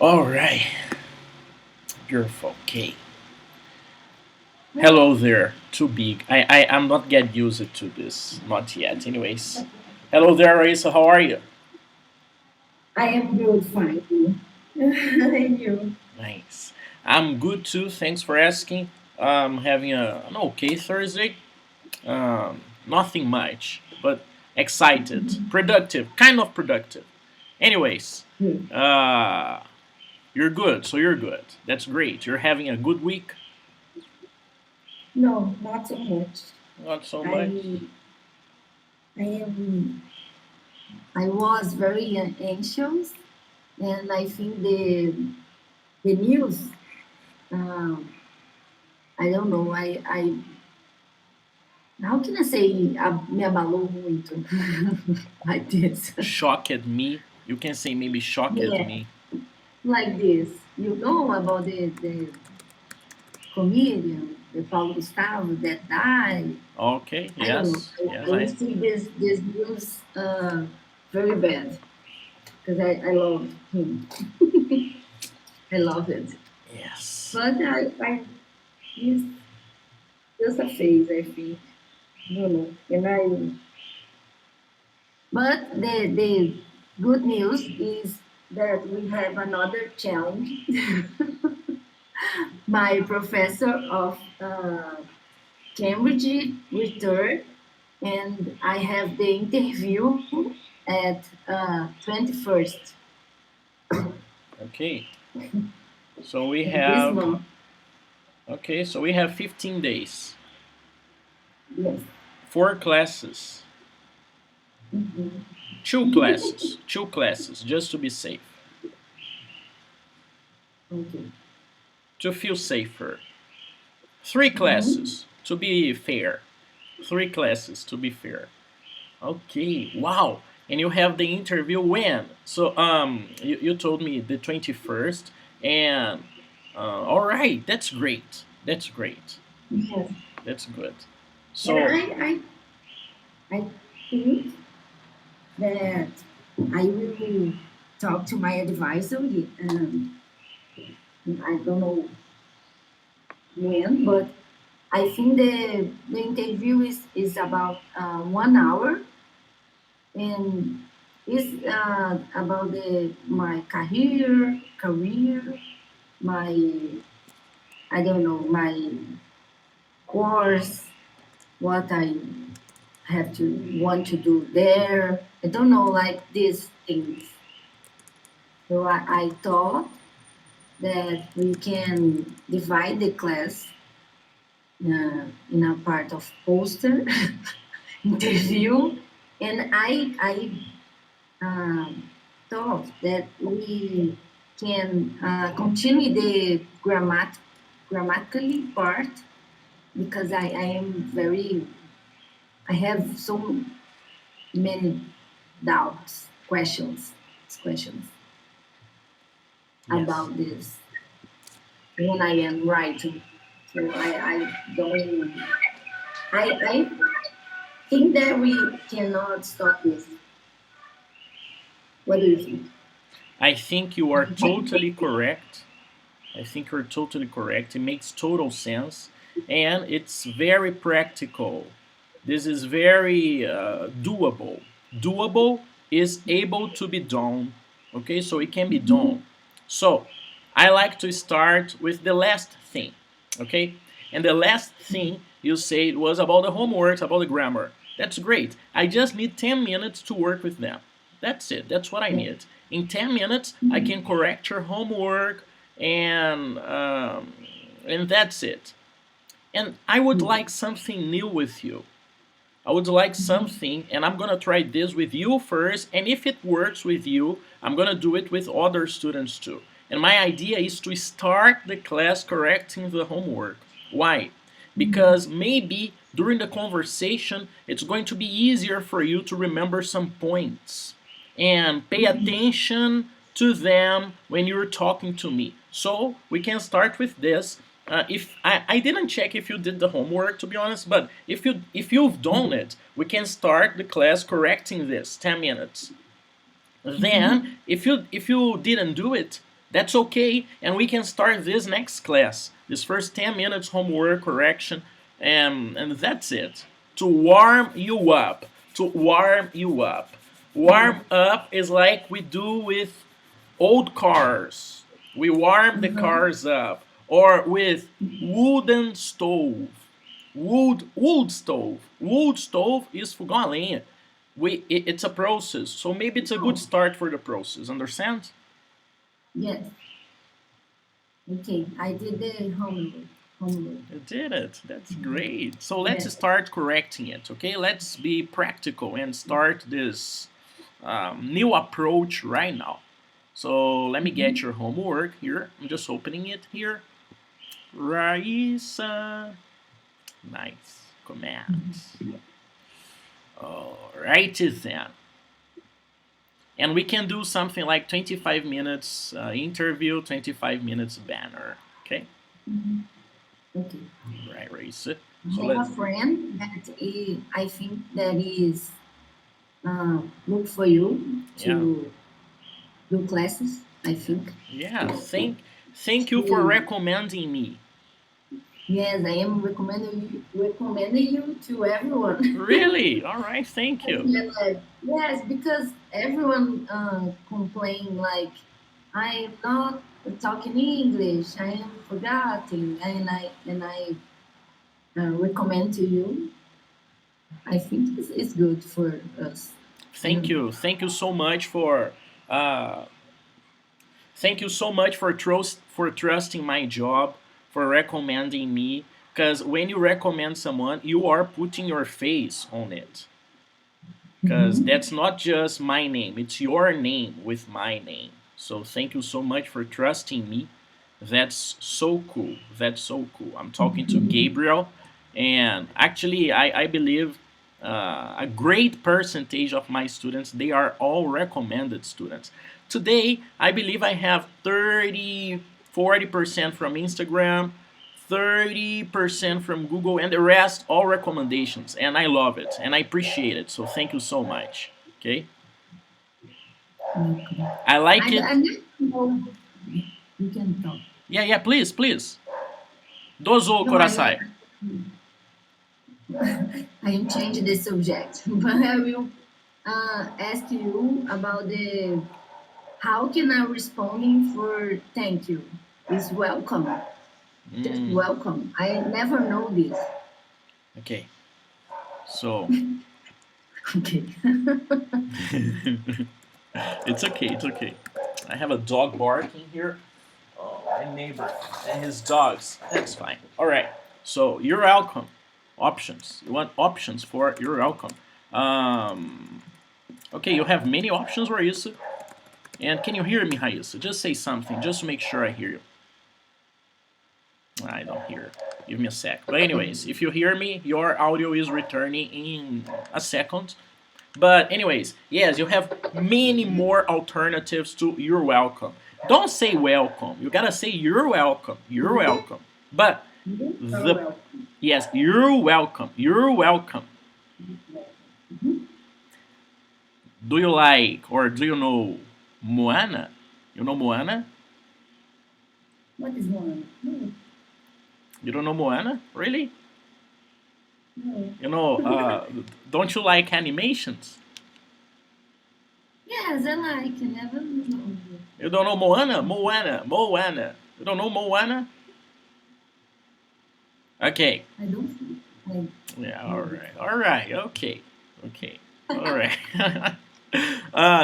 All right. Beautiful. Okay. Hello there. Too big. I'm not get used to this. Not yet. Anyways. Hello there, Rayssa. How are you? I am good, fine. And you? Nice. I'm good too. Thanks for asking. Having an okay Thursday. Nothing much, but excited, productive, kind of productive. Anyways, Good. uh, you're good. So you're good. That's great. You're having a good week. No, not so much. Not so much. I I am I was very anxious, and I think the news. Um, I don't know. I how can I say me abalou muito like this? Shocked me. You can say maybe shocked Yeah, me. like this. You know about the comedian, the Paulo Gustavo that died. Okay. I don't know. Yes. Yes. I I. see this news very bad because I love him. I love it. Yes. But I it's just a phase, I think. No, no. But the good news is that we have another challenge. My professor of Cambridge returned, and I have the interview at 21st Okay. So we this have. month. Okay. So we have 15 days. Yes. Four classes. Mhm. Two classes. Two classes, just to be safe. Okay. To feel safer. Three Mhm. classes, to be fair. Three classes, to be fair. Okay, wow. And you have the interview when? So you told me the 21st, and all right, that's great. That's great. Yes. That's good. And So I think that I will talk to my advisor. I don't know when, but I think the interview is about 1 hour, and is about my career, my I don't know my course, what I have to want to do there. I don't know, like these things. So I thought that we can divide the class in a part of poster interview, and I thought that we can continue the grammatically part because I am very I have so many questions yes, about this when I am writing. So I don't I think that we cannot stop this. What do you think? I think you are totally correct. I think you're totally correct. It makes total sense, and it's very practical. This is very doable. Doable is able to be done. Okay, so it can be done. So I like to start with the last thing. Okay, and the last thing you said was about the homeworks, about the grammar. That's great. I just need 10 minutes to work with them. That's it. That's what I Yeah. need. In 10 minutes, I can correct your homework, and that's it. And I would like something new with you. I would like something, and I'm gonna try this with you first. And if it works with you, I'm gonna do it with other students too. And my idea is to start the class correcting the homework. Why? Because maybe during the conversation, it's going to be easier for you to remember some points and pay attention to them when you're talking to me. So we can start with this. If I didn't check if you did the homework, to be honest, but if you've done it, we can start the class correcting this 10 minutes. Then if you didn't do it, That's okay, and we can start this next class. This first 10 minutes homework correction, and that's it. To warm you up. To warm you up. Warm up is like we do with old cars. We warm the cars up. Or with wooden stove. Wood stove. Wood stove is fogão a lenha. It's a process, so maybe it's a good start for the process. Understand? Yes. Okay, I did the homework. You did it. That's great. So let's start correcting it, okay? Let's be practical and start this new approach right now. So let me get your homework here. I'm just opening it here. Rayssa. Nice. Commands. Alrighty then. And we can do something like 25 minutes interview, 25 minutes banner. Okay? Okay. Right, Rayssa. So I have a friend that I think that is look for you to do classes, I think. Yeah, thank you for recommending me. Yes, I am recommending you to everyone. Really? All right, thank you. Yes, because everyone complain like I am not talking English. I am forgetting, and I recommend to you. I think it's good for us. Thank you so much for trusting my job, for recommending me. Because when you recommend someone, you are putting your face on it. Because that's not just my name; it's your name with my name. So thank you so much for trusting me. That's so cool. That's so cool. I'm talking to Gabriel, and actually, I believe a great percentage of my students, they are all recommended students. Today, I believe I have 40% from Instagram, 30% from Google, and the rest all recommendations. And I love it, and I appreciate it. So thank you so much. Okay. I like it. You can talk. Yeah, please. Dozo Korasai. I am changing the subject, but I will ask you about the how can I responding for thank you is welcome. Just welcome. I never know this. Okay. So. Okay. It's okay. I have a dog barking here. Oh, my neighbor and his dogs. That's fine. All right. So you're welcome. Options. You want options for you're welcome. Okay, you have many options, Rayssa. And can you hear me, Rayssa? Just say something, just to make sure I hear you. I don't hear. Give me a sec. But anyways, if you hear me, your audio is returning in a second. But anyways, yes, you have many more alternatives to you're welcome. Don't say welcome. You gotta say you're welcome. You're welcome. But yes, you're welcome. You're welcome. Do you like or do you know Moana? You know Moana? What is Moana? No. You don't know Moana? Really? No. You know, don't you like animations? Yes, I like. I never know. You don't know Moana? Moana. You don't know Moana? Okay. I don't. Yeah. All right. Okay. All right.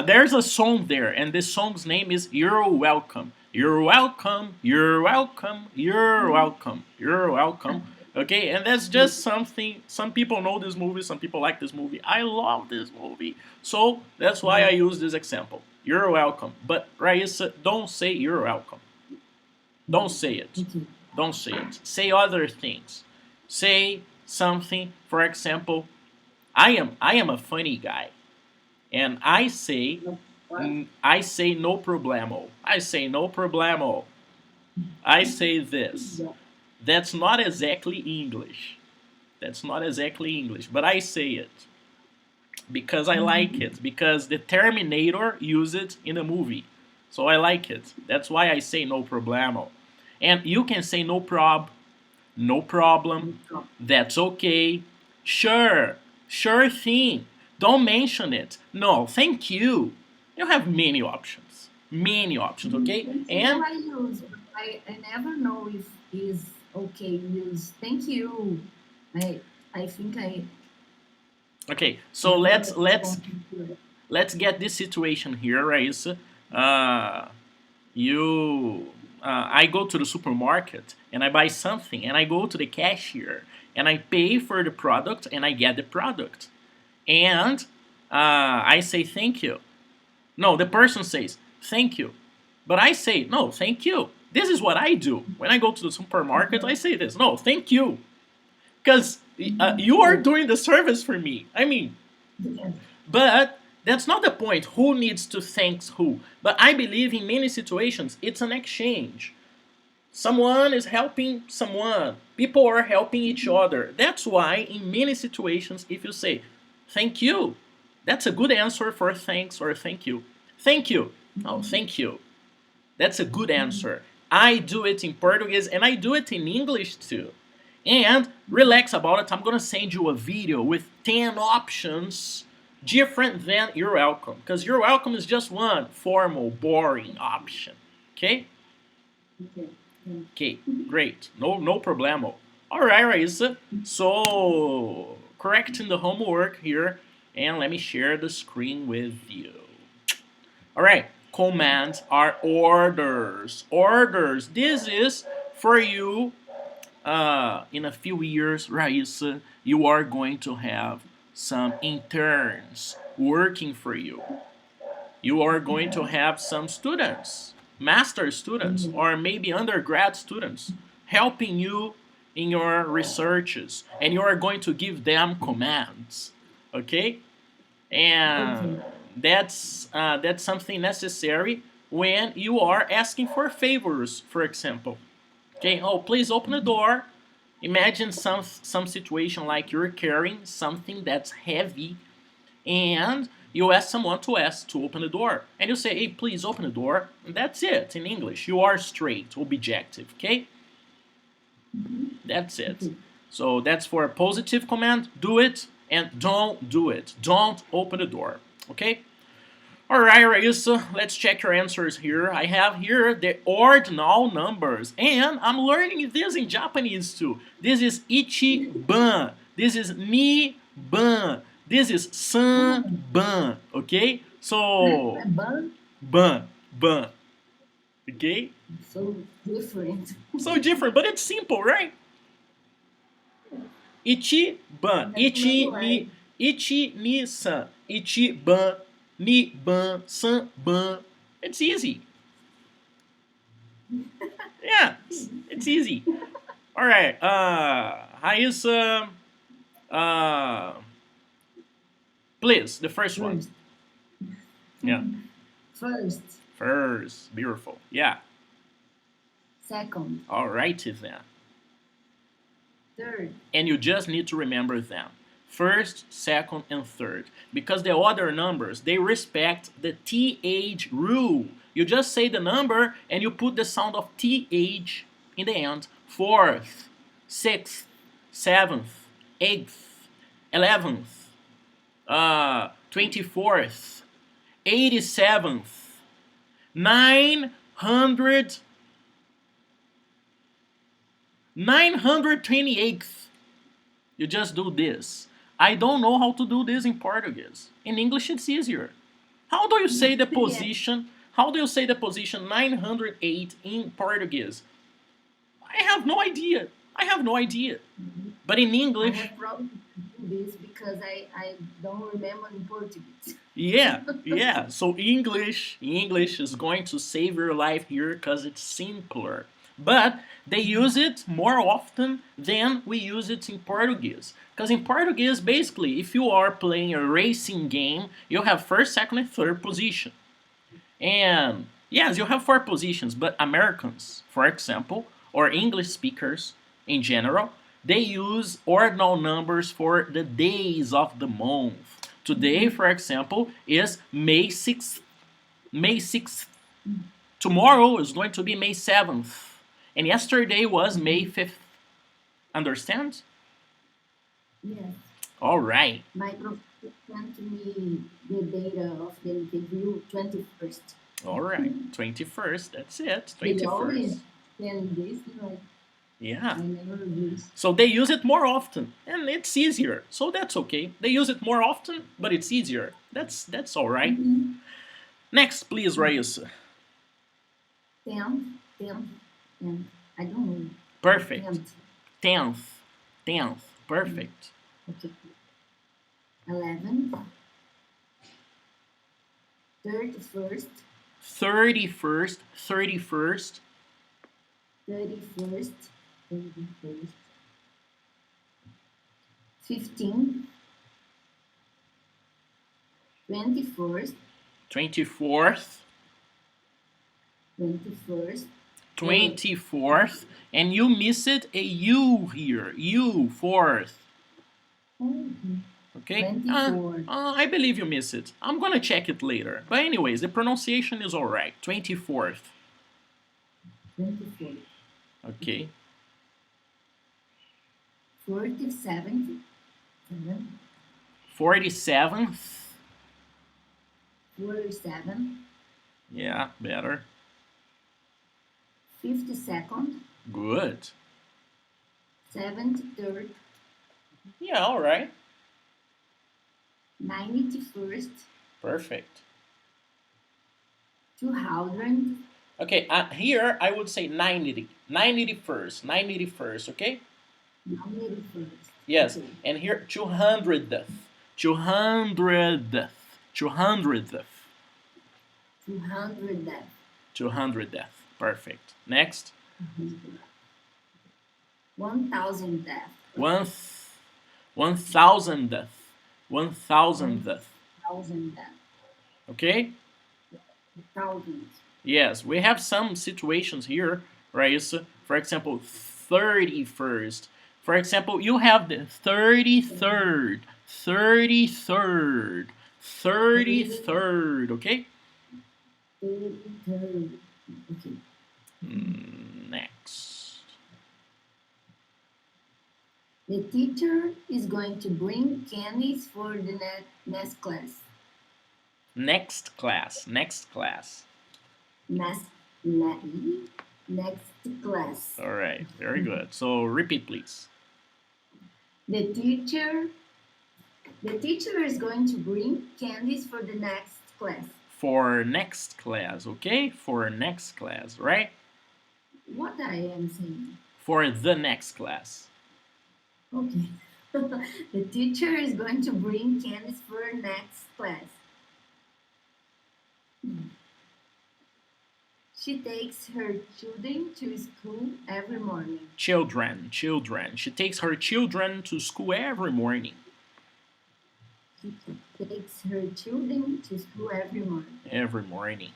There's a song there, and this song's name is "You're Welcome." You're welcome. You're welcome. You're welcome. You're welcome. Okay, and that's just something. Some people know this movie. Some people like this movie. I love this movie, so that's why I use this example. You're welcome. But Rayssa, don't say you're welcome. Don't say it. Don't say it. Say other things. Say something. For example, I am a funny guy, and I say no problemo. I say no problemo. I say this. That's not exactly English. But I say it because I like it. Because the Terminator used it in a movie. So I like it. That's why I say no problemo. And you can say no prob, no problem, that's okay, sure, sure thing, don't mention it, no, thank you. You have many options, okay? And I use. I never know if is okay use. Thank you. I think I okay, so never let's get this situation here, Rayssa. You I go to the supermarket and I buy something and I go to the cashier and I pay for the product and I get the product and I say thank you. No, the person says thank you, but I say no, thank you. This is what I do when I go to the supermarket. I say this, no, thank you, because you are doing the service for me. I mean, but that's not the point. Who needs to thank who? But I believe in many situations it's an exchange. Someone is helping someone. People are helping each other. That's why in many situations, if you say thank you, that's a good answer for thanks or thank you. Thank you. Oh, thank you. That's a good answer. I do it in Portuguese and I do it in English too. And relax about it. I'm going to send you a video with 10 options different than you're welcome. Because you're welcome is just one formal, boring option. Okay? Okay, great. No problemo. Alright, Rayssa. So, correcting the homework here. And let me share the screen with you. Alright, commands are orders. Orders. This is for you. In a few years, Rayssa, you are going to have some interns working for you. You are going to have some students, master students, or maybe undergrad students helping you in your researches, and you are going to give them commands, okay? And that's something necessary when you are asking for favors, for example. Okay, oh, please open the door. Imagine some situation like you're carrying something that's heavy and you ask someone to open the door. And you say, hey, please open the door. And that's it in English. You are straight, objective, okay? That's it. So that's for a positive command. Do it and don't do it. Don't open the door, okay? Alright, Rayssa, let's check your answers here. I have here the ordinal numbers, and I'm learning this in Japanese too. This is ichiban, this is ni-ban, this is san-ban, okay? So, ban, okay? So different. So different, but it's simple, right? Ichiban, ichi-ni-san, ichiban, ni-ban, san-ban. It's easy. Yeah, it's easy. All right. Rayssa, please, the first one. Yeah. First. Beautiful. Yeah. Second. All righty then. Third. And you just need to remember them. First, second, and third. Because the other numbers, they respect the TH rule. You just say the number and you put the sound of TH in the end. Fourth, sixth, seventh, eighth, 11th, 24th, 87th, 928th. You just do this. I don't know how to do this in Portuguese. In English, it's easier. How do you say the position? How do you say the position 908 in Portuguese? I have no idea. But in English, I have problems with this because I don't remember in Portuguese. yeah. So English is going to save your life here because it's simpler. But they use it more often than we use it in Portuguese. Because in Portuguese, basically, if you are playing a racing game, you have first, second, and third position. And yes, you have 4 positions, but Americans, for example, or English speakers in general, they use ordinal numbers for the days of the month. Today, for example, is May 6th. Tomorrow is going to be May 7th. And yesterday was May 5th. Understand? Yes. All right. My professor sent me the data of the interview 21st. All right. 21st. That's it. They 21st. always send this, like, Yeah. I never use. So they use it more often, and it's easier. So that's okay. They use it more often, but it's easier. That's all right. Next, please, Rayssa. 10th, and I don't know. Perfect. 10th. Perfect. Okay. 11th. 31st. 31st. 31st. 15th. 21st. 24th. 21st. 24th. And you missed a U here. U, fourth. Okay? 24th. I believe you missed it. I'm gonna check it later. But anyways, the pronunciation is alright. 24th. 24th. Okay. 47th. 47th. 47th. Yeah, better. 52nd. Good. 73rd. Yeah, alright. 91st. Perfect. 200. Okay, here I would say 90. 91st, okay? 91st. Yes, Okay. and here 200th. 200th. 200th. 200th. 200th. Perfect. Next. 1000th. 1000th. 1000th. 1000th. Okay? Thousands. Yes, we have some situations here, Rayssa. For example, 31st. For example, you have the 33rd. 33rd. 33rd, okay? 33rd. Okay. Next. The teacher is going to bring candies for the next class. Next class. Next class. Next class. All right, very good. So repeat, please. The teacher is going to bring candies for the next class. For next class, okay? For next class, right? What I am saying? For the next class. Okay. The teacher is going to bring candies for next class. She takes her children to school every morning. Children. She takes her children to school every morning. She takes her children to school every morning. Every morning.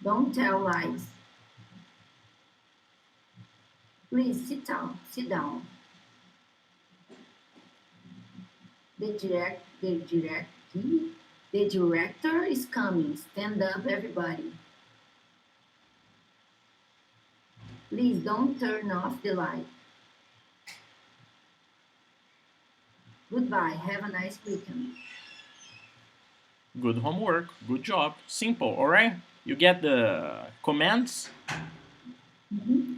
Don't tell lies. Please sit down. The director is coming. Stand up, everybody. Please don't turn off the light. Goodbye. Have a nice weekend. Good homework. Good job. Simple, all right? You get the commands?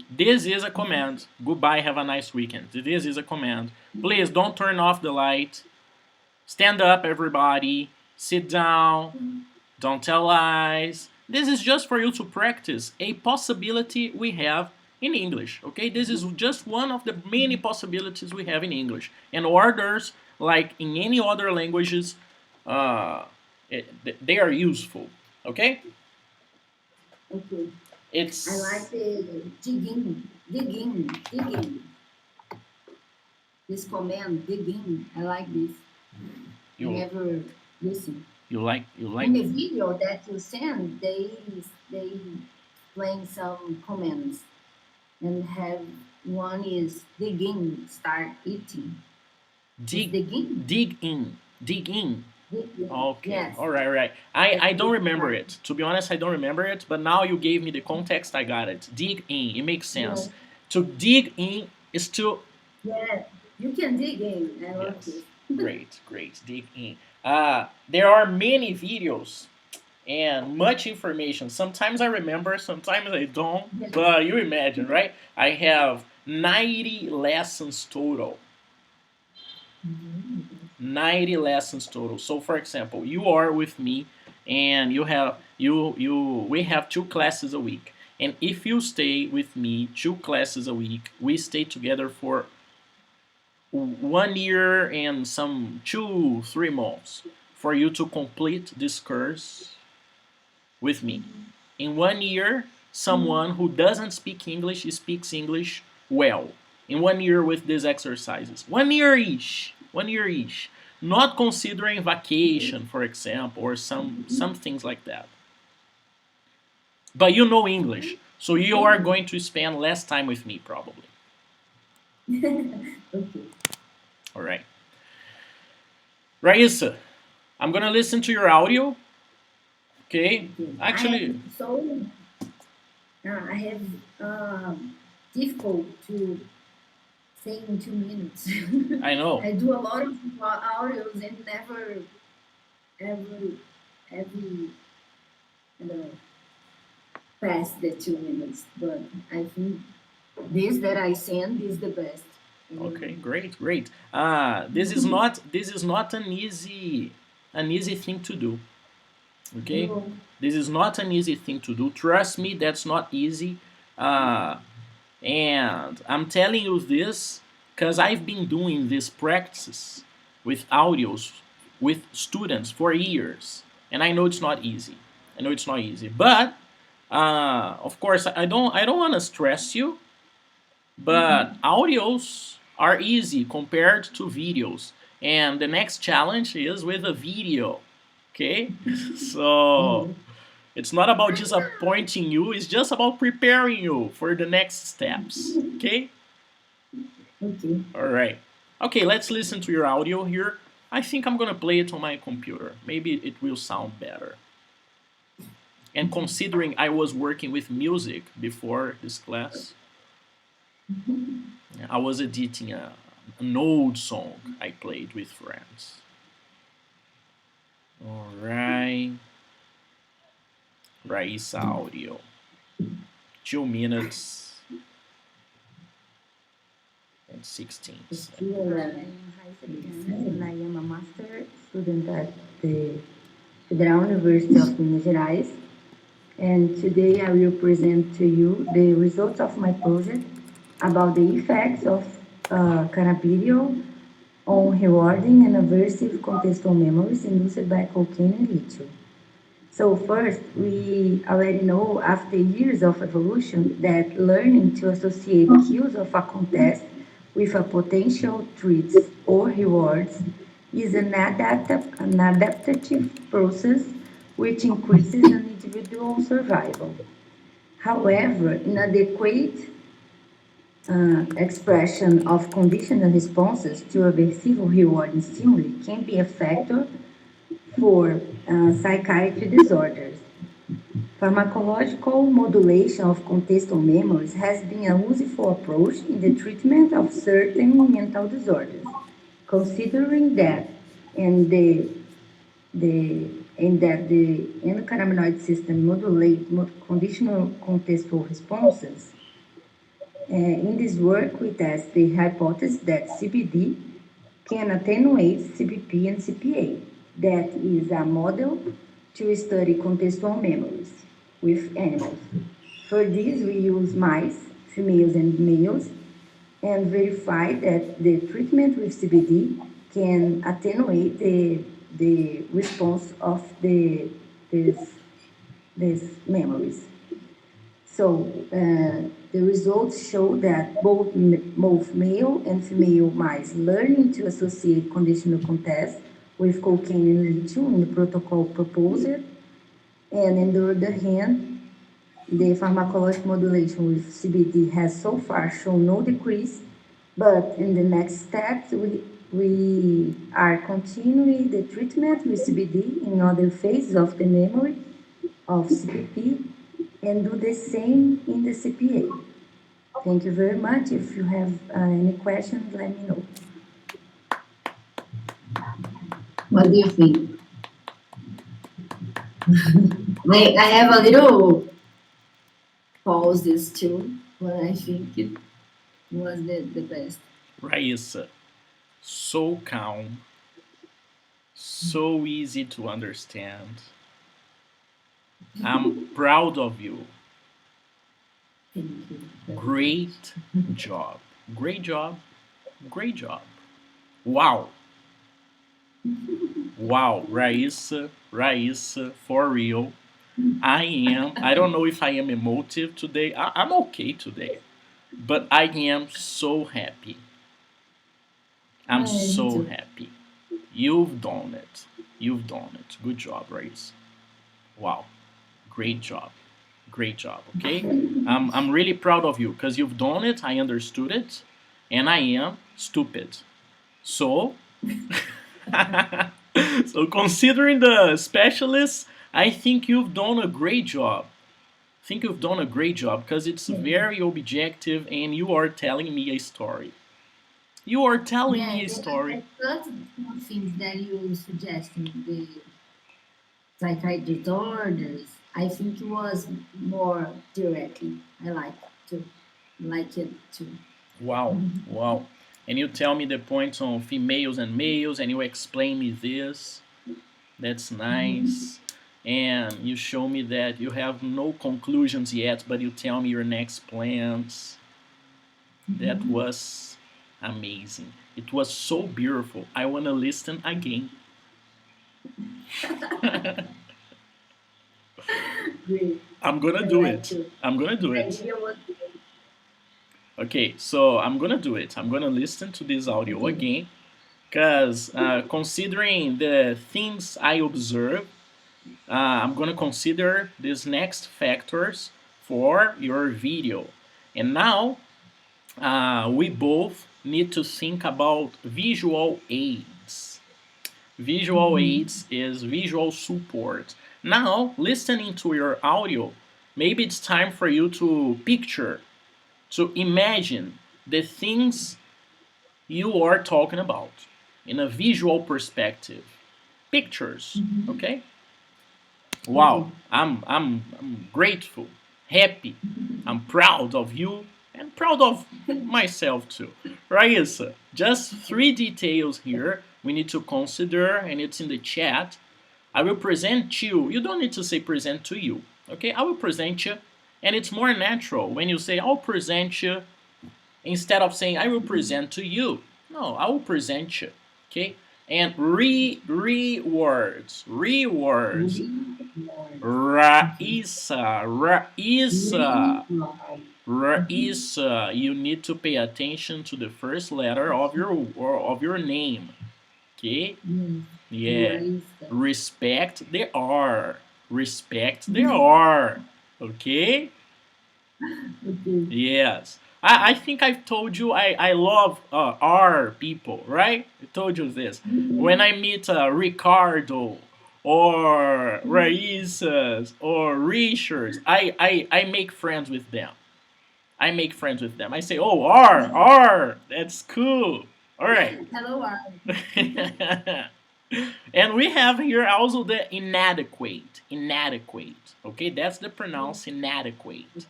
This is a command. Goodbye, have a nice weekend. This is a command. Please don't turn off the light. Stand up, everybody. Sit down. Don't tell lies. This is just for you to practice a possibility we have in English, okay? This is just one of the many possibilities we have in English. And orders, like in any other languages, they are useful, okay? Okay. It's... I like the digging. This command, digging. I like this. You, Never listen. you like... In the video that you send, they playing some comments, and have one is digging, start eating. Dig Digging. in. Dig in. Okay, Yes, all right, right. I that's don't the remember one. it. To be honest, I don't remember it, but now you gave me the context, I got it. Dig in, it makes sense. Yes, To dig in is to, yes. You can dig in. I love yes, this. great, great, dig in. There are many videos and much information. Sometimes I remember, sometimes I don't, but you imagine, right? I have 90 lessons total. 90 lessons total. So for example, you are with me and we have 2 classes a week. And if you stay with me 2 classes a week, we stay together for 1 year and some 2, 3 months for you to complete this course with me. In 1 year, someone who doesn't speak English speaks English well. In 1 year with these exercises. 1 year each. 1 year each. Not considering vacation, for example, or some things like that. But you know English, so you are going to spend less time with me probably. Okay. All right. Rayssa, I'm gonna listen to your audio. Okay. Okay. Actually, I have difficult to say in 2 minutes. I know. I do a lot of audios and never ever every you know pass the 2 minutes. But I think this that I send is the best. Okay, great, great. This is not an easy thing to do. Okay, No. this is not an easy thing to do. Trust me, that's not easy. Uh, and I'm telling you this because I've been doing this practices with audios with students for years, and I know it's not easy. I know it's not easy, but of course, I don't want to stress you. But audios are easy compared to videos. And the next challenge is with a video. Okay? So Mhm. it's not about disappointing you, it's just about preparing you for the next steps. Okay? Okay. All right. Okay, let's listen to your audio here. I think I'm gonna play it on my computer. Maybe it will sound better. And considering I was working with music before this class, I was editing an old song I played with friends. All right. Rayssa audio. 2 minutes and 16 seconds. Hi, I'm Rayssa and I am a master student at the Federal University of Minas Gerais. And today I will present to you the results of my project about the effects of cannabidiol on rewarding and aversive contextual memories induced by cocaine and lithium. So first, we already know after years of evolution that learning to associate cues of a context with a potential threats or rewards is an adaptative process which increases an individual's survival. However, inadequate expression of conditional responses to aversive or rewarding stimuli can be a factor for psychiatry disorders. Pharmacological modulation of contextual memories has been a useful approach in the treatment of certain mental disorders, considering that in the endocannabinoid system modulate conditional contextual responses. In this work, we test the hypothesis that CBD can attenuate CBP and CPA. That is a model to study contextual memories with animals. For this, we use mice, females and males, and verify that the treatment with CBD can attenuate the response of these memories. So the results show that both male and female mice learning to associate conditional contests with cocaine and lithium in the protocol proposed. And on the other hand, the pharmacological modulation with CBD has so far shown no decrease, but in the next steps, we are continuing the treatment with CBD in other phases of the memory of CPP and do the same in the CPA. Thank you very much. If you have any questions, let me know. What do you think? I have a little pauses too, but I think it was the best. Rayssa, so calm, so easy to understand. I'm proud of you. Thank you. Great job. Great job. Great job. Wow. Wow, Rayssa, for real. I don't know if I am emotive today. I'm okay today. But I am so happy. I'm Yeah, me so too. happy. You've done it. You've done it. Good job, Rayssa. Wow. Great job. Great job, okay? I'm really proud of you because you've done it, I understood it, and I am stupid. So, so considering the specialists, I think you've done a great job. I think you've done a great job because it's very objective and you are telling me a story. You are telling me a Yes, and story. I thought some things that you suggested, the psychiatrist orders, I think it was more directly. I like it too. Wow, wow. And you tell me the points on females and males and you explain me this. That's nice. And you show me that you have no conclusions yet, but you tell me your next plans. That was amazing. It was so beautiful. I want to listen again. Great. I'm gonna I do like it. to. I'm gonna do The it. idea was Okay, so I'm gonna do it. I'm gonna listen to this audio okay. again because considering the things I observe, I'm gonna consider these next factors for your video. And now we both need to think about visual aids. Visual aids is visual support. Now, listening to your audio, maybe it's time for you to picture, to imagine the things you are talking about in a visual perspective. Pictures, okay? Okay. Wow, I'm grateful, happy, I'm proud of you and proud of myself too. Rayssa, just three details here we need to consider and it's in the chat. I will present you. You don't need to say present to you. Okay, I will present you. And it's more natural when you say I'll present you instead of saying I will present to you. No, I will present you. Okay? And rewords. Rewords. Rayssa, Rayssa, Rayssa. You need to pay attention to the first letter of your name. Okay? Yeah. Respect the R. Respect the R. Okay? Okay. Yes. I think I've told you I love R people, right? I told you this. When I meet Ricardo or Raíssas or Richards, I make friends with them. I make friends with them. I say, oh, R, that's cool. All right. Hello, Aaron. And we have here also the inadequate. Inadequate. Okay, that's the pronounce inadequate.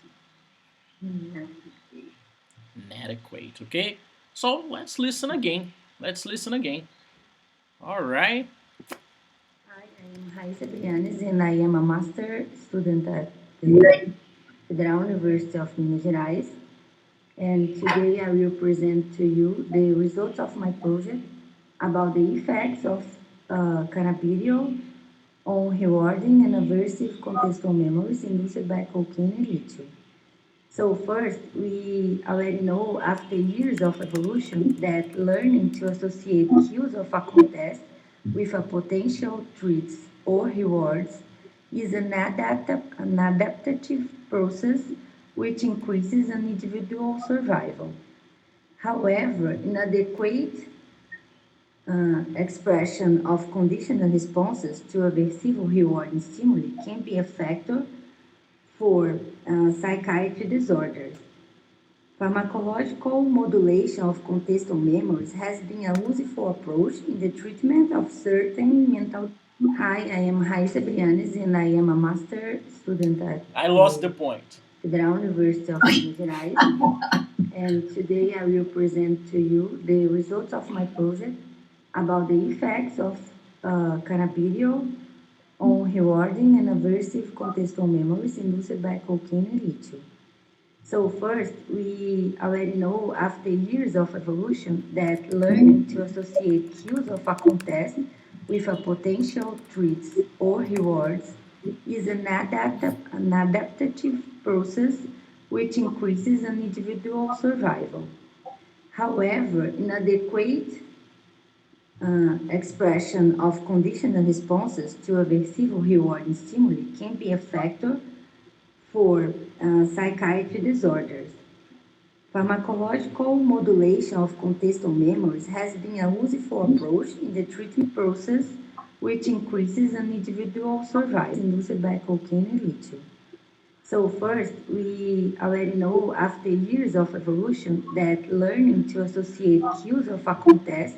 Inadequate. Okay, so let's listen again. Let's listen again. All right. Hi, I am Rayssa and I am a master student at the Federal University of Minas Gerais. And today I will present to you the results of my project about the effects of cannabidiol on rewarding and aversive contextual memories induced by cocaine and lithium. So first, we already know after years of evolution that learning to associate cues of a contest with a potential treats or rewards is an adaptive process which increases an individual survival. However, inadequate expression of conditional responses to aversive or rewarding stimuli can be a factor for psychiatry disorders. Pharmacological modulation of contextual memories has been a useful approach in the treatment of certain mental. Hi, I am Rayssa and I am a master student at I lost the point. Federal University of Minas Gerais. And today I will present to you the results of my project about the effects of cannabidiol on rewarding and aversive contextual memories induced by cocaine and lithium. So first, we already know after years of evolution that learning to associate cues of a context with a potential threats or rewards is an adaptative process which increases an individual survival. However, inadequate expression of conditional responses to aversive or rewarding stimuli can be a factor for psychiatry disorders. Pharmacological modulation of contextual memories has been a useful approach in the treatment process which increases an individual survival induced by cocaine and lithium. So first, we already know after years of evolution that learning to associate cues of a context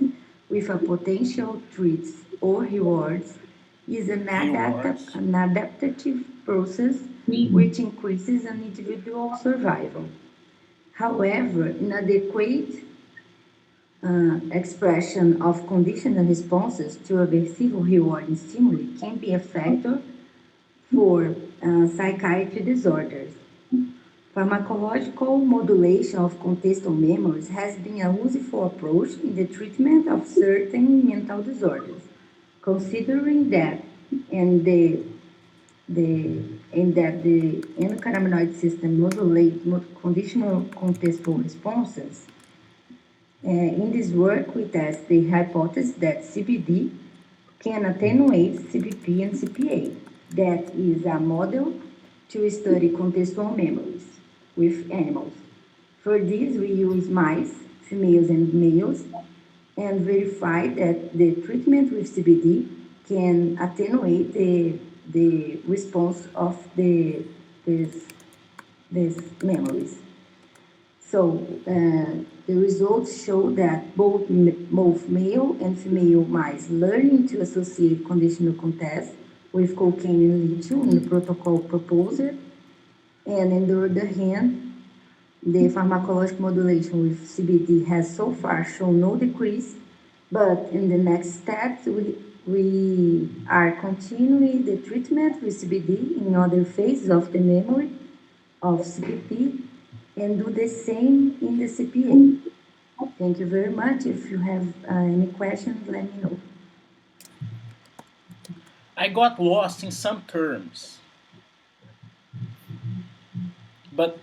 with a potential threats or rewards is an adaptative process which increases an individual survival. However, inadequate expression of conditional responses to aversive or rewarding stimuli can be a factor for psychiatry disorders. Pharmacological modulation of contextual memories has been a useful approach in the treatment of certain mental disorders, considering that and that the endocannabinoid system modulates conditional contextual responses. In this work, we test the hypothesis that CBD can attenuate CBP and CPA. That is a model to study contextual memories with animals. For this, we use mice, females and males, and verify that the treatment with CBD can attenuate the response of these memories. So the results show that both male and female mice learning to associate conditional context with cocaine and lithium in the protocol proposed, and on the other hand, the pharmacological modulation with CBD has so far shown no decrease, but in the next steps, we are continuing the treatment with CBD in other phases of the memory of CBP and do the same in the CPA. Thank you very much. If you have any questions, let me know. I got lost in some terms. But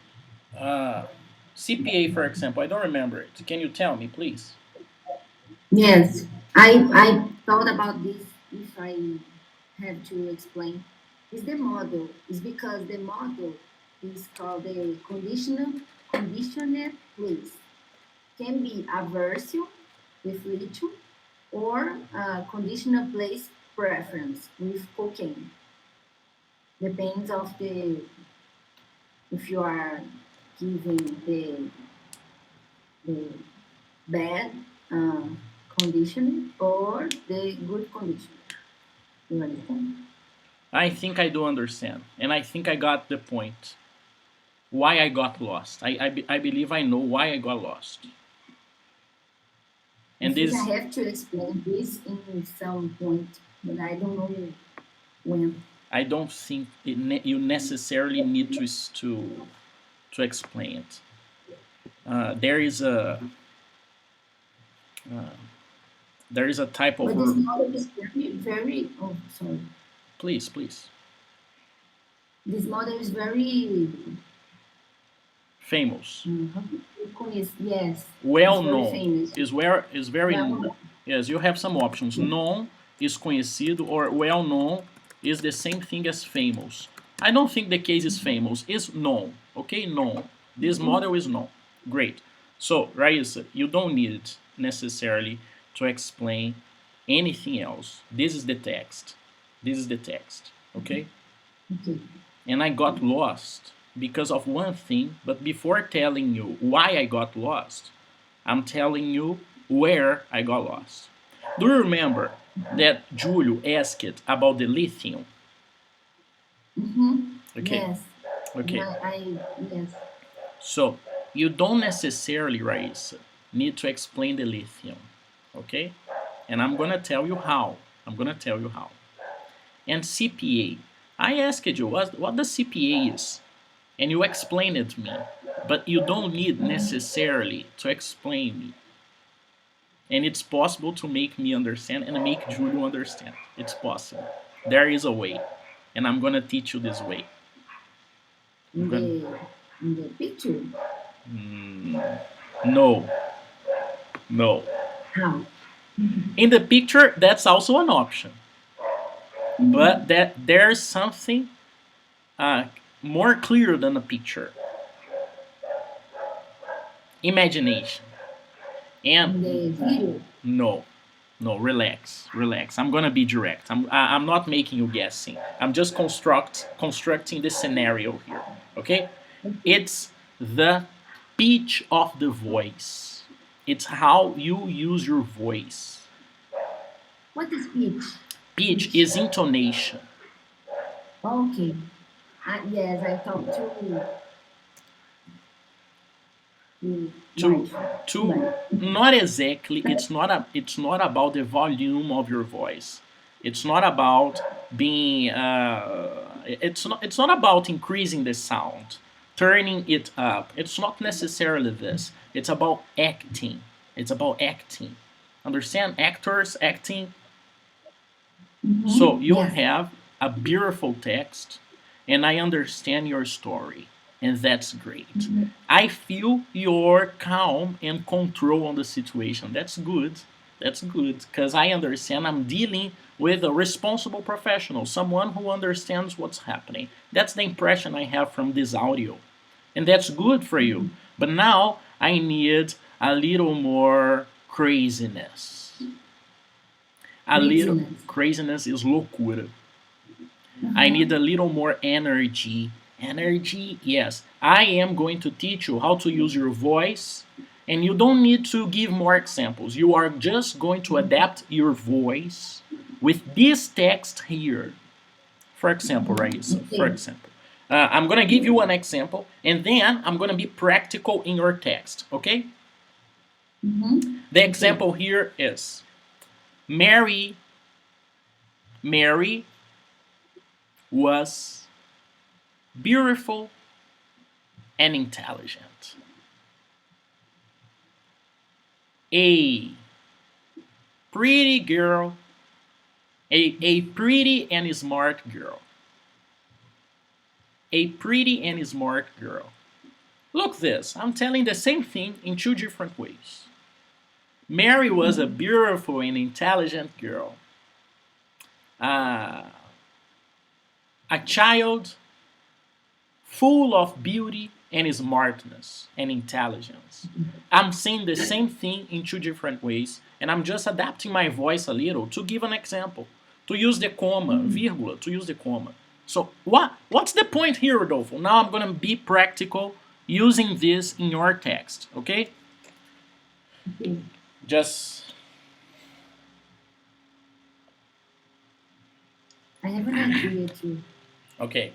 CPA, for example, I don't remember it. Can you tell me, please? Yes, I thought about this if I have to explain. Is the model, is because the model is called a conditioned place. Can be aversive with lithium or conditional place preference with cocaine. Depends of the, if you are giving the bad condition or the good condition. You understand? I think I do understand, and I think I got the point. Why I got lost. I believe I know why I got lost. And I think this, I have to explain this in some point, but I don't know when. I don't think you necessarily need to explain it. There is a type of But this model is very, very, oh, sorry. please. This model is very Famous. yes. Well It's very known. famous. Is very Well known. yes, you have some options. Known is conhecido, or well known is the same thing as famous. I don't think the case is famous. It's known. Okay, known. This model is known. Great. So, Rayssa, you don't need necessarily to explain anything else. This is the text. This is the text, okay? Okay. And I got lost because of one thing, but before telling you why I got lost, I'm telling you where I got lost. Do you remember that Julio asked about the lithium? Okay. Yes. Okay. Yes. So you don't necessarily, Rayssa, need to explain the lithium, okay? And I'm gonna tell you how. I'm gonna tell you how. And CPA, I asked you what the CPA is, and you explained it to me, but you don't need necessarily to explain me. And it's possible to make me understand and make Julio understand. It's possible. There is a way, and I'm gonna teach you this way. In the picture. No. How? In the picture, that's also an option. But that there's something more clear than a picture. Imagination. And In the video. no, relax. I'm gonna be direct. I'm not making you guessing. I'm just constructing the scenario here. Okay? It's the pitch of the voice. It's how you use your voice. What is pitch? Pitch is intonation. Okay. Yes, I thought To not exactly. It's not about the volume of your voice. It's not about being. It's not about increasing the sound, turning it up. It's not necessarily this. It's about acting. Understand? Actors acting. So you Yes. have a beautiful text, and I understand your story, and that's great. I feel your calm and control on the situation. That's good. Because I understand I'm dealing with a responsible professional, someone who understands what's happening. That's the impression I have from this audio, and that's good for you. But now I need a little more craziness. Craziness is loucura. I need a little more energy. Energy, yes. I am going to teach you how to use your voice, and you don't need to give more examples. You are just going to adapt your voice with this text here. For example, Rayssa, for example. I'm going to give you an example, and then I'm going to be practical in your text, okay? The example here is Mary was beautiful and intelligent. A pretty girl, a pretty and smart girl. A pretty and smart girl. Look this, I'm telling the same thing in two different ways. Mary was a beautiful and intelligent girl. A child full of beauty and smartness and intelligence. I'm saying the same thing in two different ways, and I'm just adapting my voice a little to give an example, to use the comma, virgula, to use the comma. So what's the point here, Rodolfo? Now I'm going to be practical using this in your text, okay? Just... I have an idea too. Okay.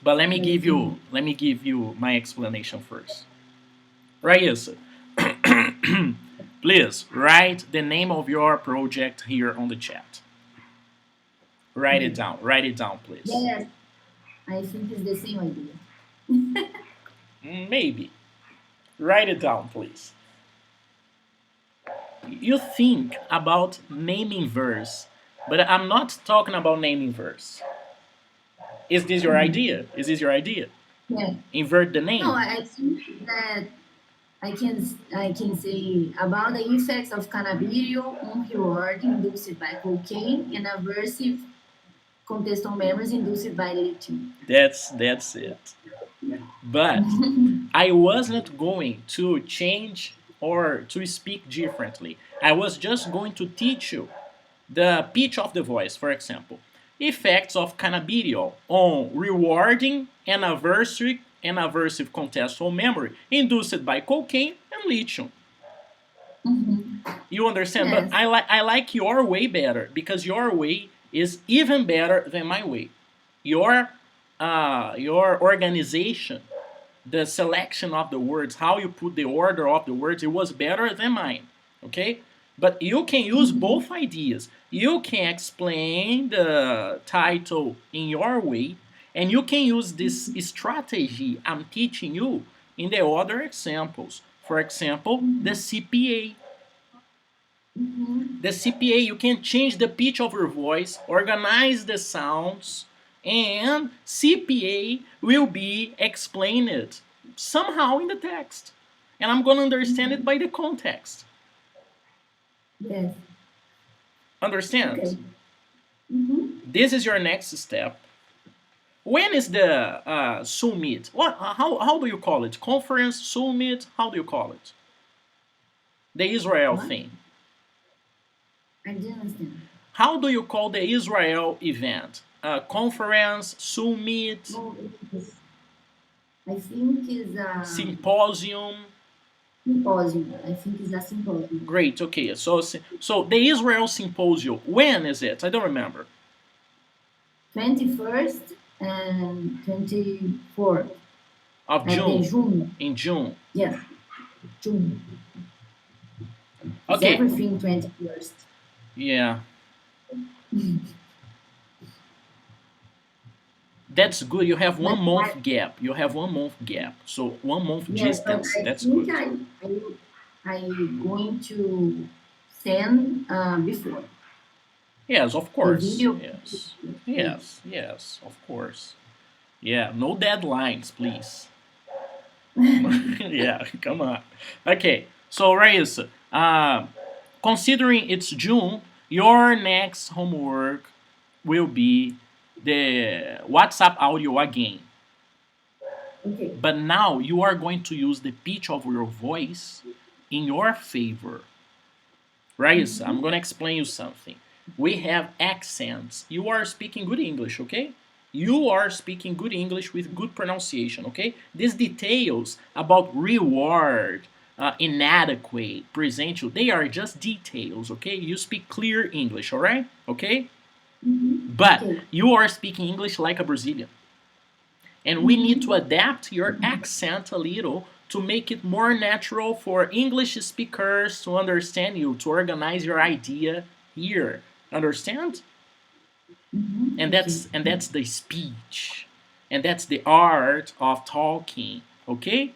But let me give you my explanation first. Rayssa, please write the name of your project here on the chat. Write it down, please. Yes, I think it's the same idea. Maybe. Write it down, please. You think about naming verse, but I'm not talking about naming verse. Is this your idea? Yeah. Invert the name. No, I think that I can say about the effects of cannabidiol on reward induced by cocaine and aversive contextual memories induced by lithium. That's it. But I wasn't going to change or to speak differently. I was just going to teach you the pitch of the voice, for example. Effects of cannabidiol on rewarding and aversive contextual memory induced by cocaine and lithium. You understand? Yes. But I like your way better because your way is even better than my way. Your organization, the selection of the words, how you put the order of the words, it was better than mine. Okay? But you can use both ideas. You can explain the title in your way, and you can use this strategy I'm teaching you in the other examples. For example, the CPA. The CPA, you can change the pitch of your voice, organize the sounds, and CPA will be explained somehow in the text. And I'm going to understand it by the context. Yes. Understand? Okay. This is your next step. When is the summit? How do you call it? Conference, summit? How do you call it? The Israel thing. I didn't understand. How do you call the Israel event? Conference, summit, Oh, I think it's a symposium. symposium. I think it's a symposium. Great. Okay. So the Israel symposium. When is it? I don't remember. 21st and 24th. Of In June. June. In June. Yes. June. Okay. It's everything 21st. Yeah. That's good. You have 1 month gap. You have 1 month gap. So 1 month Yes, but distance. I That's think good. I'm going to send before. Yes, of course. video. Yes, of course. Yeah, no deadlines, please. Yeah, come on. Okay, so Rayssa, considering it's June, your next homework will be the WhatsApp audio again. Okay. But now you are going to use the pitch of your voice in your favor. Rayssa, I'm going to explain you something. We have accents. You are speaking good English, okay? You are speaking good English with good pronunciation, okay? These details about reward, inadequate, presentaion, they are just details, okay? You speak clear English, all right? Okay? But Okay. you are speaking English like a Brazilian. And we need to adapt your accent a little to make it more natural for English speakers to understand you, to organize your idea here. Understand? And that's the speech. And that's the art of talking. Okay?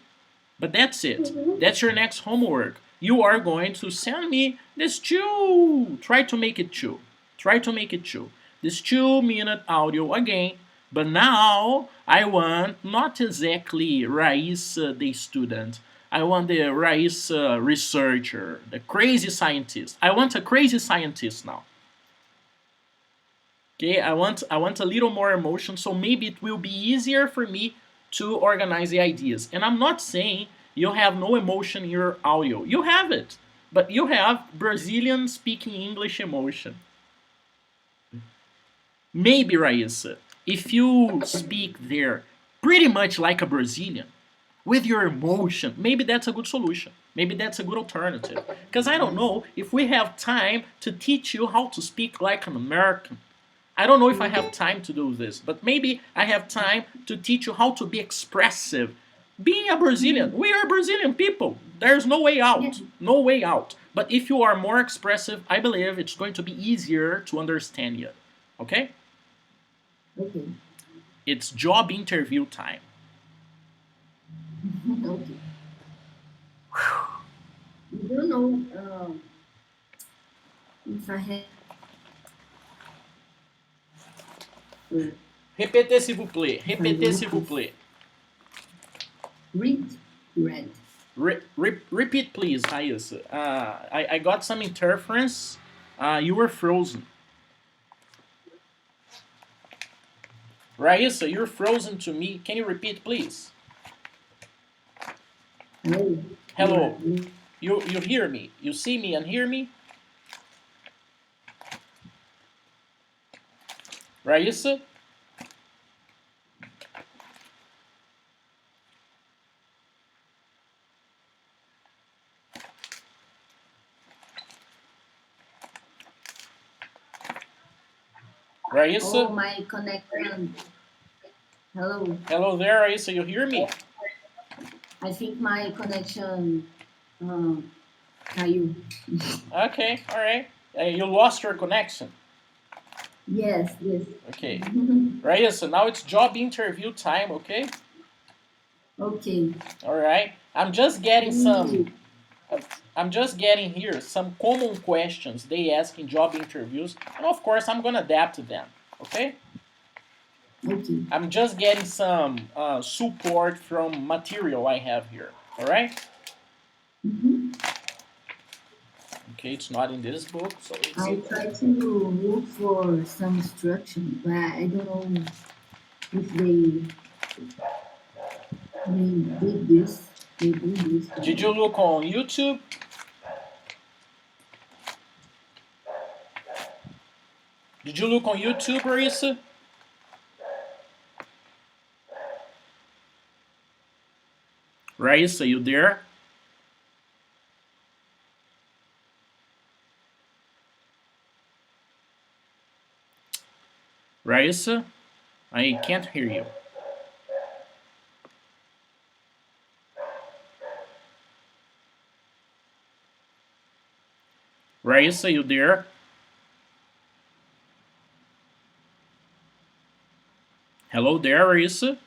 But that's it. That's your next homework. You are going to send me this 2. Try to make it 2. Try to make it 2. This 2-minute audio again. But now I want not exactly Rayssa the student. I want the Rayssa researcher, the crazy scientist. I want a crazy scientist now. Okay, I want a little more emotion, so maybe it will be easier for me to organize the ideas. And I'm not saying you have no emotion in your audio. You have it, but you have Brazilian speaking English emotion. Maybe, Rayssa, if you speak there pretty much like a Brazilian, with your emotion, maybe that's a good solution. Maybe that's a good alternative. Because I don't know if we have time to teach you how to speak like an American. I don't know if I have time to do this, but maybe I have time to teach you how to be expressive. Being a Brazilian, we are Brazilian people. There's no way out. No way out. But if you are more expressive, I believe it's going to be easier to understand you. Okay? Okay. It's job interview time. Okay. You don't know if I have. Répétez s'il vous plaît. Répétez s'il vous plaît. Red. Repeat please, Rayssa. I got some interference. You were frozen. Rayssa, you're frozen to me. Can you repeat please? No. Hello. You hear me? You see me and hear me? Rayssa? Oh, Rayssa? my connection. Hello. Hello there, Rayssa. You hear me? I think my connection caiu. Okay, all right. You lost your connection. Yes, yes. Okay. Rayssa, now it's job interview time, okay? Okay. All right. I'm just getting here some common questions they ask in job interviews, and of course I'm gonna adapt to them. Okay. Okay. I'm just getting some support from material I have here. All right. Okay, it's not in this book, so it's. I try to look for some instruction, but I don't know if they did this. They do this. Did you look on YouTube? Did you look on YouTube, Rayssa? Rayssa, you there? Rayssa, I can't hear you. Rayssa, you there? Hello there, Rayssa.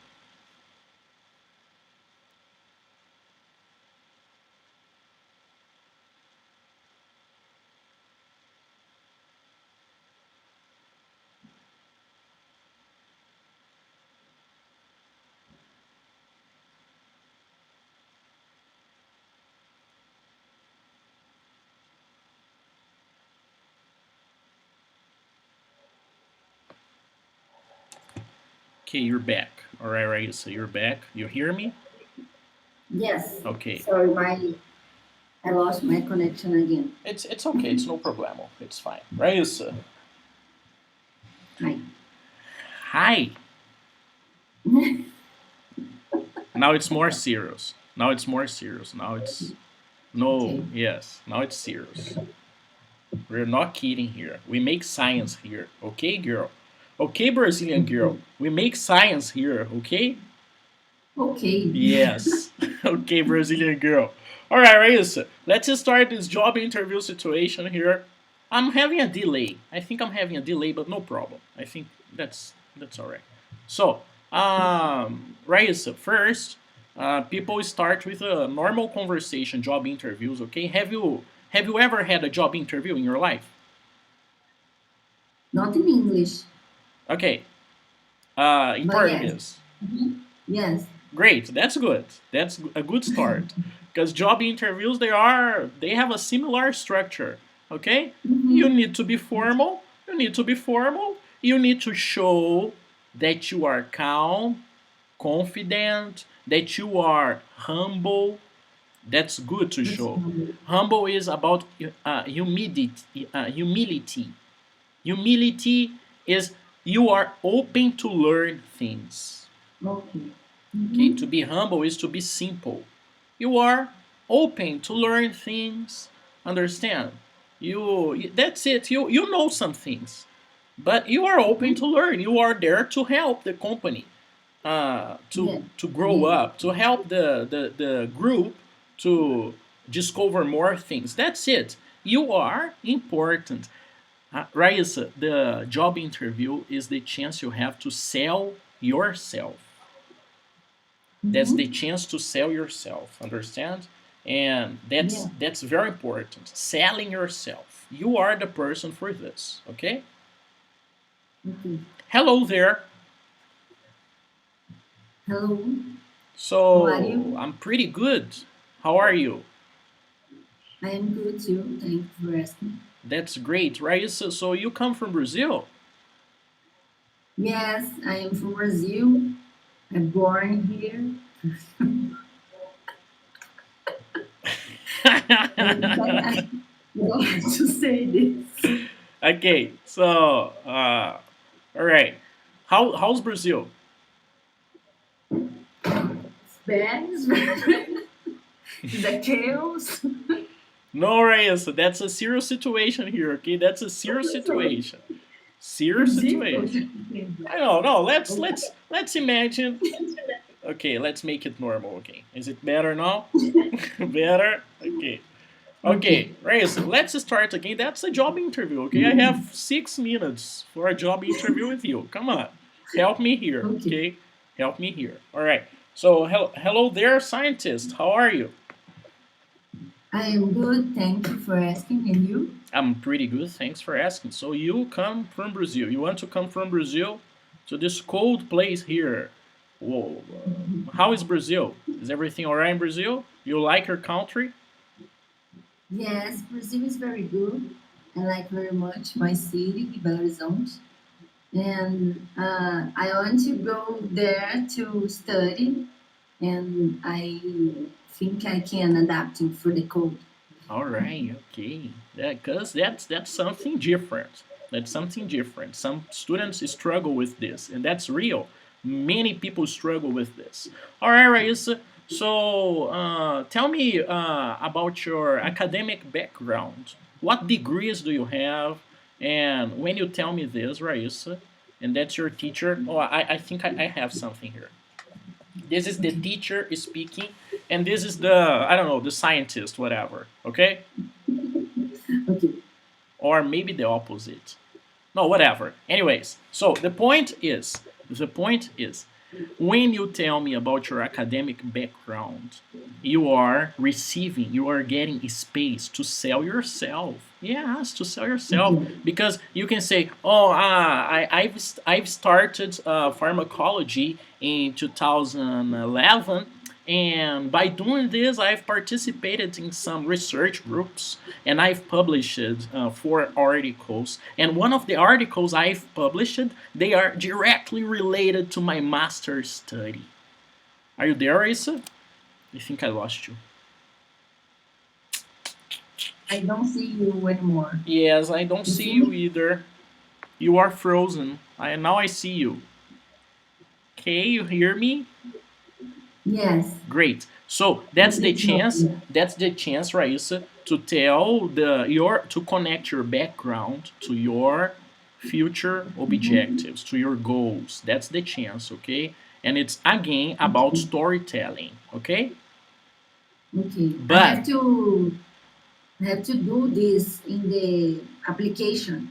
Okay, you're back. All right, Rayssa, you're back. You hear me? Yes. Okay. Sorry, I lost my connection again. It's okay. It's no problemo. It's fine. Rayssa. Hi. Hi. Now it's more serious. Now it's more serious. Now it's no. Okay. Yes. Now it's serious. We're not kidding here. We make science here. Okay, girl. Okay, Brazilian girl. We make science here. Okay. Okay. Yes. Okay, Brazilian girl. All right, Rayssa. Let's start this job interview situation here. I'm having a delay. I think I'm having a delay, but no problem. I think that's all right. So, Rayssa, first, people start with a normal conversation, job interviews. Okay, have you ever had a job interview in your life? Not in English. Okay. In But Portuguese. Yes. Yes. Great. That's good. That's a good start. Because job interviews, they have a similar structure. Okay. You need to be formal. You need to be formal. You need to show that you are calm, confident, that you are humble. That's good to show. Humble is about humility. Humility is you are open to learn things. Okay. Okay, to be humble is to be simple. You are open to learn things. Understand? That's it. You know some things, but you are open to learn. You are there to help the company to grow up, to help the group to discover more things. That's it. You are important. Rayssa, the job interview is the chance you have to sell yourself. That's the chance to sell yourself, understand? And that's very important. Selling yourself. You are the person for this, okay? Hello there. Hello. So, How are you? I'm pretty good. How are you? I am good too. Thank you for asking. That's great, right? So you come from Brazil? Yes, I am from Brazil. I'm born here. I don't have to say this. Okay, so all right. How's Brazil? It's bad. It's bad. It's a chaos. No, Rayssa, that's a serious situation here. Okay, that's a serious situation. Serious situation. I don't know. Let's imagine. Okay, let's make it normal. Okay, is it better now? Better. Okay. Okay, Okay. Rayssa, let's start again. That's a job interview. Okay, I have 6 minutes for a job interview with you. Come on, help me here. Okay. Okay, help me here. All right. So hello there, scientist. How are you? I am good. Thank you for asking. And you? I'm pretty good. Thanks for asking. So you come from Brazil. You want to come from Brazil to this cold place here. Whoa. How is Brazil? Is everything alright in Brazil? You like your country? Yes, Brazil is very good. I like very much my city, Belo Horizonte. And I want to go there to study, and I think I can adapt it for the cold. All right. Okay. Because that's something different. That's something different. Some students struggle with this, and that's real. Many people struggle with this. All right, Raissa. So tell me about your academic background. What degrees do you have? And when you tell me this, Raissa, and that's your teacher. Oh, I think I have something here. This is the teacher speaking, and this is the I don't know the scientist, whatever. Okay, Okay. or maybe the opposite. No, whatever. Anyways, so the point is, when you tell me about your academic background, you are getting space to sell yourself. Yes, to sell yourself. Okay. Because you can say, oh, I've started pharmacology in 2011, and by doing this, I've participated in some research groups, and I've published 4 articles. And one of the articles I've published, they are directly related to my master's study. Are you there, Issa? I think I lost you. I don't see you anymore. Yes, I don't You see see you me? either. You are frozen. Now I see you. Okay, you hear me? Yes. Great. So But that's the it's not chance. here. That's the chance, Raissa, to tell to connect your background to your future objectives, to your goals. That's the chance, okay? And it's again about Okay. storytelling, okay? Okay. But I have to do this in the application.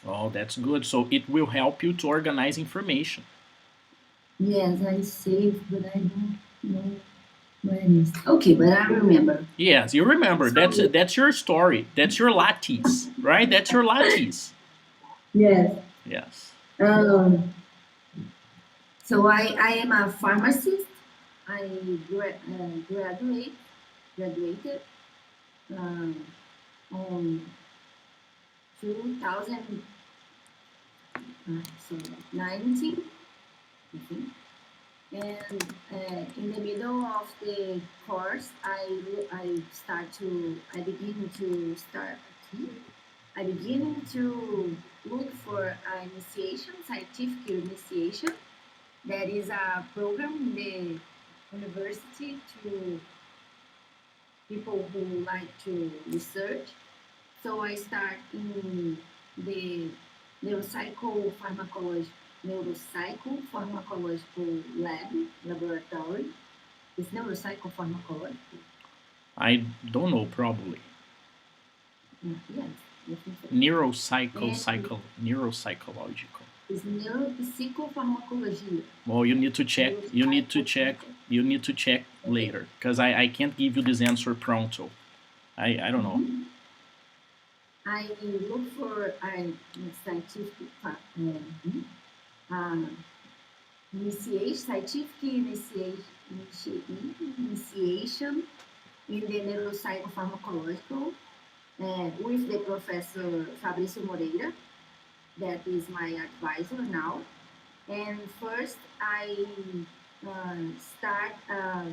oh, that's good. So it will help you to organize information. Yes, I saved, but I don't know where it is. Okay, but I remember. Yes, you remember So that's your story. That's your lattice, right? That's your lattice. yes. Yes. Um, so I am a pharmacist. I graduated um, on 2000, so 19, I think. And in the middle of the course, I begin to start. I begin to look for an initiation, scientific initiation. That is a program in the university to people who like to research. So I start in the neuropsychopharmacology, neuropsychopharmacological laboratory. It's neuropsychopharmacology. I don't know probably. Yes, I think so. And Neuropsychological. it's neuropsychopharmacology. Well, you need to check. You need to check. Neuropsychopharmacology. You need to check Okay. later because I can't give you this answer pronto. I don't know. Mhm. I look for a scientific uh, scientific initiation in the neuropsychopharmacological with the professor Fabrício Moreira, that is my advisor now. And first, I start. How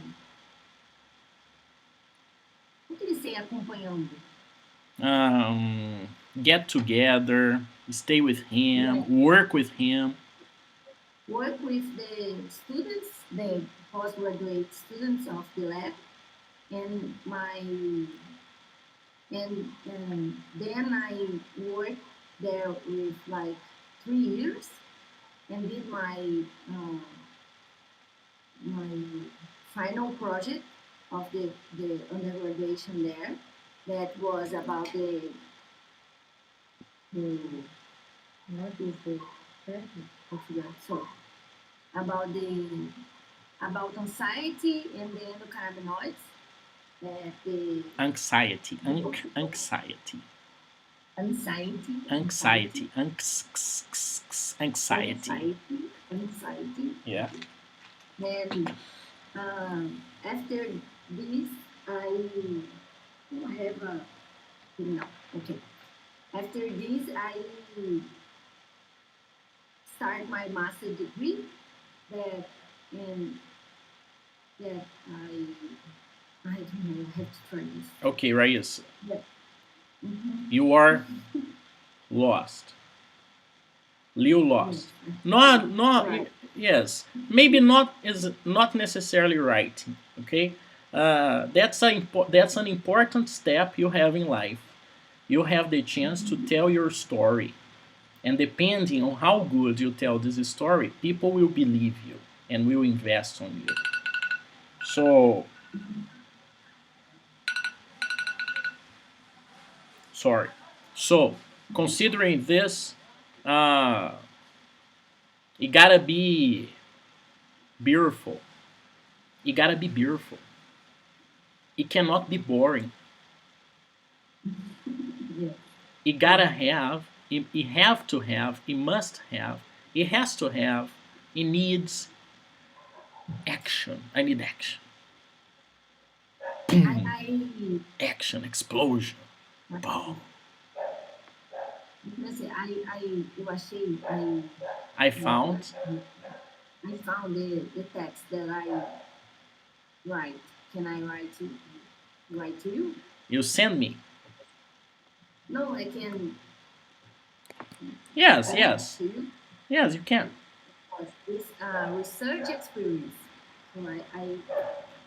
can you say você acompanhando? Get together, stay with him, Yeah. work with him. Work with the students, the postgraduate students of the lab, and then I worked there with like 3 years and did my final project of the undergraduation there. That was about the what is the term? I forgot. So about anxiety and the endocannabinoids. The Anxiety. anxiety, Anxiety. anxiety. Yeah. Then after this, I have a no. Okay. After this, I start my master degree. That and that I don't know. I have to try this. Okay, Rayssa, Mhm. you are lost. Little lost. Not Right. yes. Maybe not is not necessarily writing. Okay. That's an important step you have in life. You have the chance to tell your story, and depending on how good you tell this story, people will believe you and will invest on you. So sorry. So considering this, uh, it gotta be beautiful. It gotta be beautiful. It cannot be boring. Yeah. It gotta have. It have to have. It must have. It has to have. It needs action. I need action. I Action. Explosion. Boom. eu achei I found. I found the text that I write. Can I write to you? You send me. No, I can Yes. send Yes. to you. Yes. You can. It's research experience. So I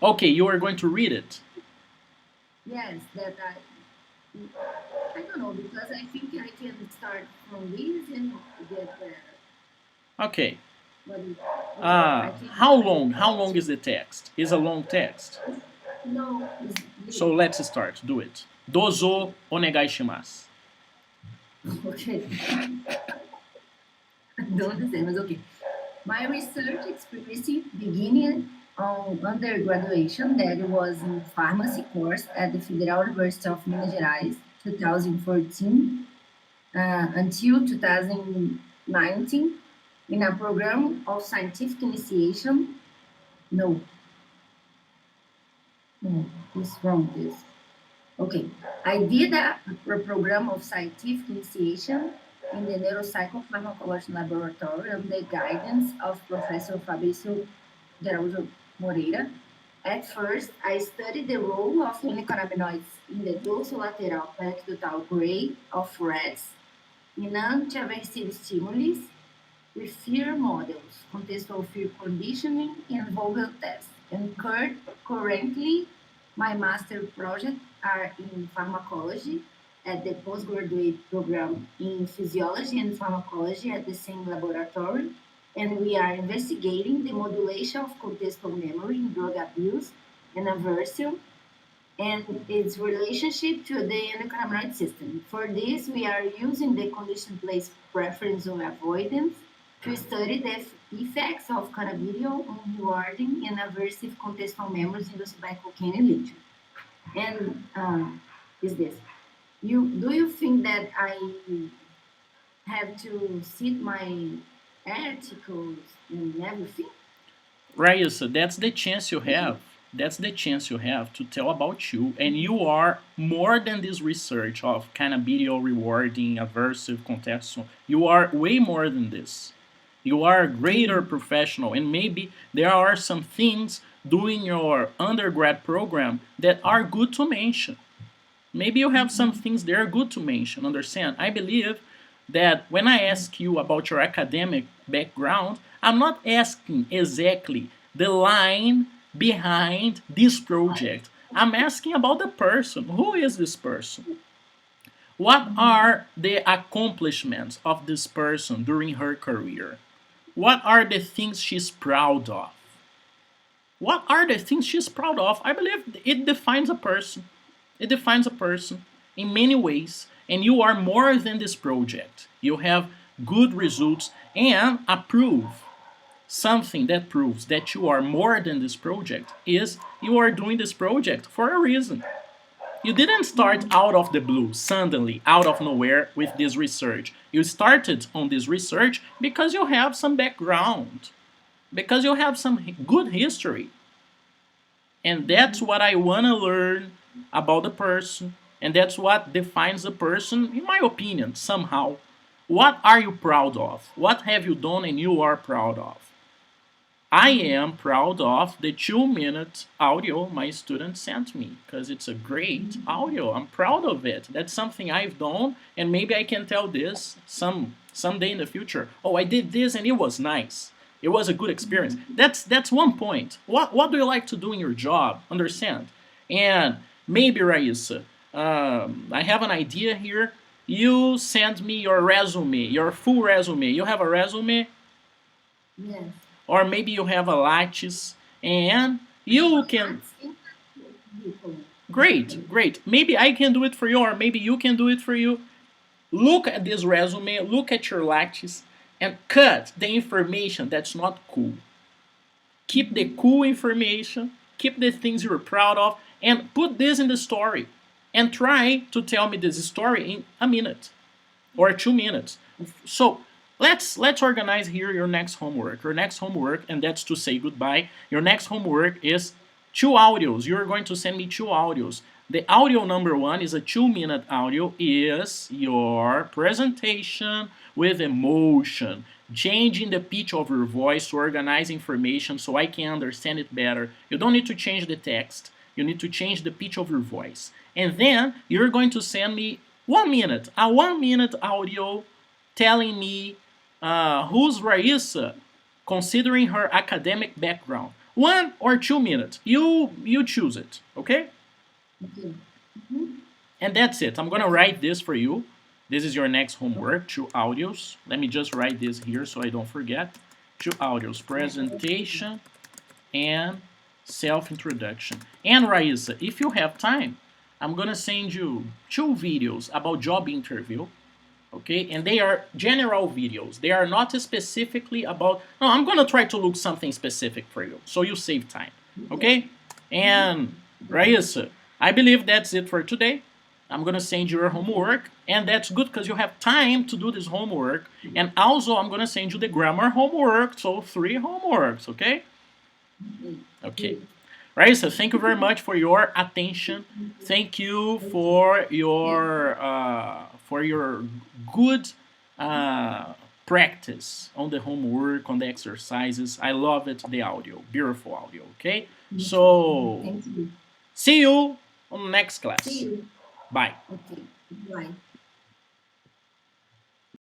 Okay. You are going to read it. yes, that I don't know because I think I can start from this and get there. Okay. But I think How long? How long is the text? Is a long text. no. So let's start. Do it. Dozo onegai shimasu. Okay. Don't understand, but okay. My research experience beginning on undergraduation that was in pharmacy course at the Federal University of Minas Gerais, 2014 until 2019 in a program of scientific initiation. No, no, it's wrong. This. Okay, I did a program of scientific initiation in the neuropsychopharmacology laboratory under the guidance of Professor Fabrício de Araújo Moreira. At first, I studied the role of endocannabinoids in the dorsolateral paraectotal gray of rats in anti-aversive stimuli with fear models, contextual fear conditioning, and verbal tests. And currently, my master project are in pharmacology at the postgraduate program in physiology and pharmacology at the same laboratory. And we are investigating the modulation of contextual memory in drug abuse and aversive and its relationship to the endocannabinoid system. For this, we are using the condition place preference or avoidance to study the effects of cannabidiol on rewarding and aversive contextual memories induced by cocaine and lithium. And is this? Do you think that I have to cite my articles and everything? Right, so that's the chance you have. That's the chance you have to tell about you. And you are more than this research of cannabidiol rewarding, aversive, contextual. You are way more than this. You are a greater professional. And maybe there are some things doing your undergrad program that are good to mention. Maybe you have some things that are good to mention, understand? I believe that when I ask you about your academic background, I'm not asking exactly the line behind this project. I'm asking about the person. Who is this person? What are the accomplishments of this person during her career? What are the things she's proud of? What are the things she's proud of? I believe it defines a person. It defines a person in many ways. And you are more than this project. You have good results and approve. Something that proves that you are more than this project is you are doing this project for a reason. You didn't start out of the blue, suddenly, out of nowhere with this research. You started on this research because you have some background, because you have some good history. And that's what I want to learn about the person, and that's what defines the person, in my opinion, somehow. What are you proud of? What have you done and you are proud of? I am proud of the 2-minute audio my student sent me because it's a great audio. I'm proud of it. That's something I've done, and maybe I can tell this someday in the future. Oh, I did this and it was nice. It was a good experience. That's one point. What do you like to do in your job? Understand? And maybe, Rayssa, I have an idea here. You send me your resume, your full resume. You have a resume? Yes. Or maybe you have a lattice and you can... Great. Maybe I can do it for you, or maybe you can do it for you. Look at this resume, look at your lattice, and cut the information that's not cool. Keep the cool information, keep the things you're proud of, and put this in the story. And try to tell me this story in a minute or 2 minutes. So let's organize here your next homework. Your next homework, and that's to say goodbye. Your next homework is 2 audios. You're going to send me 2 audios. The audio number 1 is a 2-minute audio, is your presentation with emotion, changing the pitch of your voice to organize information so I can understand it better. You don't need to change the text. You need to change the pitch of your voice. And then you're going to send me 1 minute, a 1-minute audio telling me who's Rayssa considering her academic background. 1 or 2 minutes. You choose it, okay? Okay. And that's it. I'm gonna write this for you. This is your next homework, 2 audios. Let me just write this here so I don't forget. 2 audios, presentation and self-introduction. And Rayssa, if you have time, I'm gonna send you 2 videos about job interview. Okay, and they are general videos. They are not specifically about... No, I'm gonna try to look something specific for you, so you save time. Okay? And Rayssa, I believe that's it for today. I'm gonna send you your homework, and that's good because you have time to do this homework. And also, I'm gonna send you the grammar homework, so 3 homeworks, okay? Okay. Rayssa, thank you very much for your attention. Thank you for your good practice on the homework, on the exercises. I love it, the audio, beautiful audio, okay? So, see you on the next class. See you. Bye. Okay. Bye.